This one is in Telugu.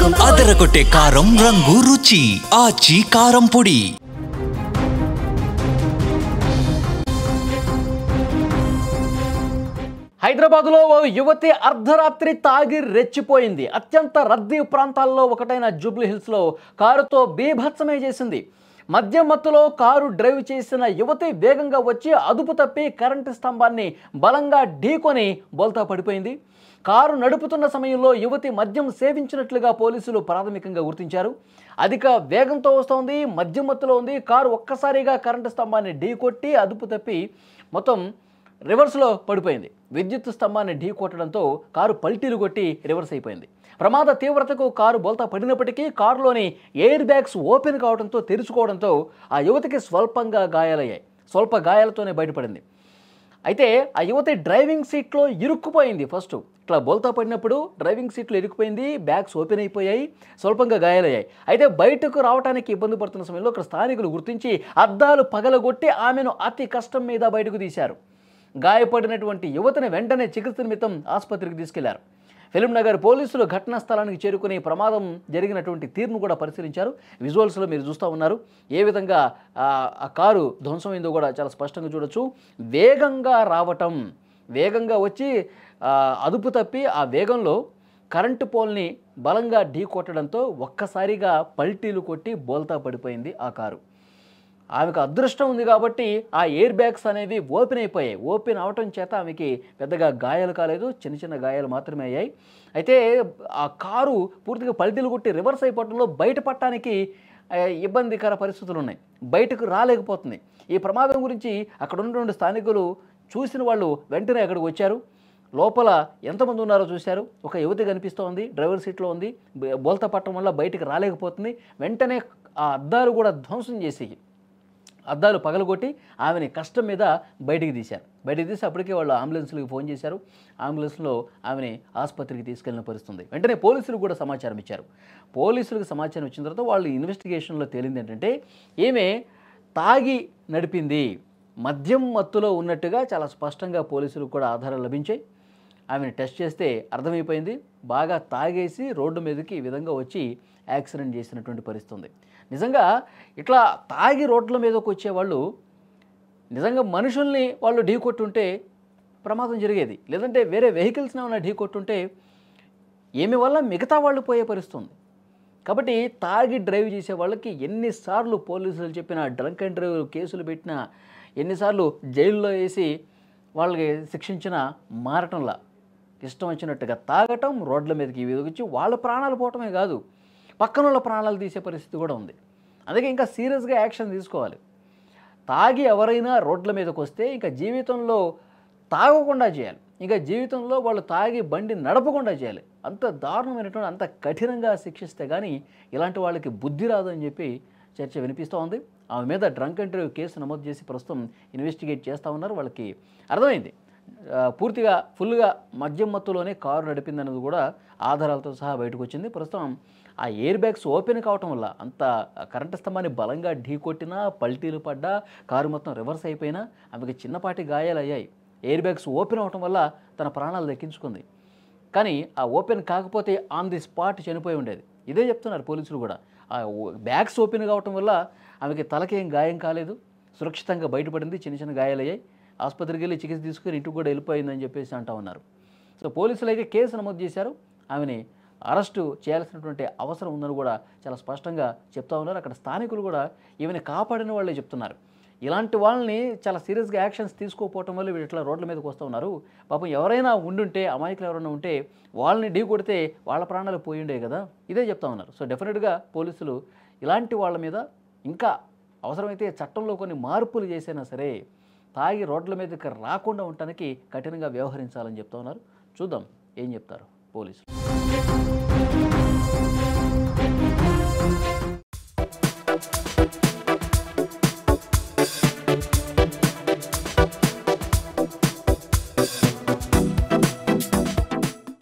అదరగొట్టే కారం రంగు రుచి ఆచి కారం పొడి. హైదరాబాద్లో ఓ యువతి అర్ధరాత్రి తాగి రెచ్చిపోయింది. అత్యంత రద్దీ ప్రాంతాల్లో ఒకటైన జూబ్లీ హిల్స్లో కారుతో బీభత్సమే చేసింది. మద్యం మత్తులో కారు డ్రైవ్ చేసిన యువతి వేగంగా వచ్చి అదుపు తప్పి కరెంటు స్తంభాన్ని బలంగా ఢీకొని బోల్తా పడిపోయింది. కారు నడుపుతున్న సమయంలో యువతి మద్యం సేవించినట్లుగా పోలీసులు ప్రాథమికంగా గుర్తించారు. అధిక వేగంతో వస్తోంది, మద్యం మత్తులో ఉంది. కారు ఒక్కసారిగా కరెంటు స్తంభాన్ని ఢీకొట్టి అదుపు తప్పి మొత్తం రివర్స్లో పడిపోయింది. విద్యుత్ స్తంభాన్ని ఢీ కొట్టడంతో కారు పల్టీలు కొట్టి రివర్స్ అయిపోయింది. ప్రమాద తీవ్రతకు కారు బోల్తా పడినప్పటికీ కారులోని ఎయిర్ బ్యాగ్స్ ఓపెన్ కావడంతో తెరుచుకోవడంతో ఆ యువతికి స్వల్పంగా గాయాలయ్యాయి. స్వల్ప గాయాలతోనే బయటపడింది. అయితే ఆ యువతి డ్రైవింగ్ సీట్లో ఇరుక్కుపోయింది. ఫస్ట్ ఇట్లా బోల్తా పడినప్పుడు డ్రైవింగ్ సీట్లో ఇరుక్కుపోయింది, బ్యాగ్స్ ఓపెన్ అయిపోయాయి, స్వల్పంగా గాయాలయ్యాయి. అయితే బయటకు రావడానికి ఇబ్బంది పడుతున్న సమయంలో అక్కడ స్థానికులు గుర్తించి అద్దాలు పగలగొట్టి ఆమెను అతి కష్టం మీద బయటకు తీశారు. గాయపడినటువంటి యువతిని వెంటనే చికిత్స నిమిత్తం ఆసుపత్రికి తీసుకెళ్లారు. ఫిలింనగర్ పోలీసులు ఘటనా స్థలానికి చేరుకుని ప్రమాదం జరిగినటువంటి తీరును కూడా పరిశీలించారు. విజువల్స్లో మీరు చూస్తూ ఉన్నారు ఏ విధంగా ఆ కారు ధ్వంసమైందో కూడా చాలా స్పష్టంగా చూడొచ్చు. వేగంగా రావటం, వేగంగా వచ్చి అదుపు తప్పి ఆ వేగంలో కరెంటు పోల్ని బలంగా ఢీ కొట్టడంతో ఒక్కసారిగా పల్టీలు కొట్టి బోల్తా పడిపోయింది ఆ కారు. ఆమెకు అదృష్టం ఉంది కాబట్టి ఆ ఎయిర్ బ్యాగ్స్ అనేవి ఓపెన్ అయిపోయాయి. ఓపెన్ అవటం చేత ఆమెకి పెద్దగా గాయాలు కాలేదు, చిన్న చిన్న గాయాలు మాత్రమే అయ్యాయి. అయితే ఆ కారు పూర్తిగా పల్టీలు కొట్టి రివర్స్ అయిపోవడంలో బయటపడటానికి ఇబ్బందికర పరిస్థితులు ఉన్నాయి, బయటకు రాలేకపోతుంది. ఈ ప్రమాదం గురించి అక్కడ ఉన్నటువంటి స్థానికులు చూసిన వాళ్ళు వెంటనే అక్కడికి వచ్చారు. లోపల ఎంతమంది ఉన్నారో చూశారు. ఒక యువతి కనిపిస్తోంది, డ్రైవర్ సీట్లో ఉంది, బోల్తా పట్టడం వల్ల బయటకు రాలేకపోతుంది. వెంటనే ఆ అద్దాలు కూడా ధ్వంసం చేసి అద్దాలు పగలగొట్టి ఆమెని కష్టం మీద బయటికి తీశారు. బయటికి తీసి అప్పటికే వాళ్ళు అంబులెన్స్లకు ఫోన్ చేశారు. అంబులెన్స్లో ఆమెని ఆసుపత్రికి తీసుకెళ్లిన పరిస్థితుంది. వెంటనే పోలీసులకు కూడా సమాచారం ఇచ్చారు. పోలీసులకు సమాచారం ఇచ్చిన తర్వాత వాళ్ళు ఇన్వెస్టిగేషన్లో తేలింది ఏంటంటే ఈమె తాగి నడిపింది, మద్యం మత్తులో ఉన్నట్టుగా చాలా స్పష్టంగా పోలీసులకు కూడా ఆధారాలు లభించాయి. ఆమెను టెస్ట్ చేస్తే అర్థమైపోయింది, బాగా తాగేసి రోడ్డు మీదకి ఈ విధంగా వచ్చి యాక్సిడెంట్ చేసినటువంటి పరిస్థితుంది. నిజంగా ఇట్లా తాగి రోడ్ల మీదకి వచ్చేవాళ్ళు నిజంగా మనుషుల్ని వాళ్ళు ఢీ కొట్టుంటే ప్రమాదం జరిగేది, లేదంటే వేరే వెహికల్స్ని ఏమైనా ఢీ కొట్టుంటే ఏమి వల్ల మిగతా వాళ్ళు పోయే పరిస్థితుంది. కాబట్టి తాగి డ్రైవ్ చేసే వాళ్ళకి ఎన్నిసార్లు పోలీసులు చెప్పినా, డ్రంక్ అండ్ డ్రైవ్ కేసులు పెట్టినా, ఎన్నిసార్లు జైల్లో వేసి వాళ్ళకి శిక్షించినా మారటంలా ఇష్టం వచ్చినట్టుగా తాగటం, రోడ్ల మీదకి వచ్చి వాళ్ళ ప్రాణాలు పోవటమే కాదు పక్కన వాళ్ళ ప్రాణాలు తీసే పరిస్థితి కూడా ఉంది. అందుకే ఇంకా సీరియస్గా యాక్షన్ తీసుకోవాలి. తాగి ఎవరైనా రోడ్ల మీదకి వస్తే ఇంకా జీవితంలో తాగకుండా చేయాలి, ఇంకా జీవితంలో వాళ్ళు తాగి బండి నడపకుండా చేయాలి. అంత దారుణమైనటువంటి, అంత కఠినంగా శిక్షిస్తే కానీ ఇలాంటి వాళ్ళకి బుద్ధి రాదు అని చెప్పి చర్చ వినిపిస్తూ ఉంది. ఆమె మీద డ్రంక్ అండ్ డ్రైవ్ కేసు నమోదు చేసి ప్రస్తుతం ఇన్వెస్టిగేట్ చేస్తూ ఉన్నారు. వాళ్ళకి అర్థమైంది పూర్తిగా ఫుల్గా మద్యం మత్తులోనే కారు నడిపిందన్నది కూడా ఆధారాలతో సహా బయటకు వచ్చింది. ప్రస్తుతం ఆ ఎయిర్ బ్యాగ్స్ ఓపెన్ కావటం వల్ల అంత కరెంటు స్తంభాన్ని బలంగా ఢీ కొట్టినా, పల్టీలు పడ్డా, కారు మొత్తం రివర్స్ అయిపోయినా ఆమెకి చిన్నపాటి గాయాలు అయ్యాయి. ఎయిర్ బ్యాగ్స్ ఓపెన్ అవటం వల్ల తన ప్రాణాలు దక్కించుకుంది. కానీ ఆ ఓపెన్ కాకపోతే ఆన్ ది స్పాట్ చనిపోయి ఉండేది. ఇదే చెప్తున్నారు పోలీసులు కూడా. ఆ బ్యాగ్స్ ఓపెన్ కావటం వల్ల ఆమెకి తలకేం గాయం కాలేదు, సురక్షితంగా బయటపడింది. చిన్న చిన్న గాయాలయ్యాయి. ఆసుపత్రికి వెళ్ళి చికిత్స తీసుకుని ఇంటికి కూడా వెళ్ళిపోయిందని చెప్పేసి అంటూ ఉన్నారు. సో పోలీసులు అయితే కేసు నమోదు చేశారు. ఆమెని అరెస్టు చేయాల్సినటువంటి అవసరం ఉందని కూడా చాలా స్పష్టంగా చెప్తా ఉన్నారు. అక్కడ స్థానికులు కూడా ఈమెను కాపాడిన వాళ్ళే చెప్తున్నారు. ఇలాంటి వాళ్ళని చాలా సీరియస్గా యాక్షన్స్ తీసుకోకపోవటం వల్ల వీళ్ళు ఇట్లా రోడ్ల మీదకి వస్తూ ఉన్నారు. పాపం ఎవరైనా ఉండుంటే, అమాయకులు ఎవరైనా ఉంటే వాళ్ళని ఢీ కొడితే వాళ్ళ ప్రాణాలు పోయి ఉండే కదా, ఇదే చెప్తా ఉన్నారు. సో డెఫినెట్గా పోలీసులు ఇలాంటి వాళ్ళ మీద ఇంకా అవసరమైతే చట్టంలో కొన్ని మార్పులు చేసైనా సరే తాగి రోడ్ల మీదకి రాకుండా ఉండటానికి కఠినంగా వ్యవహరించాలని చెప్తా ఉన్నారు. చూద్దాం ఏం చెప్తారు పోలీసులు.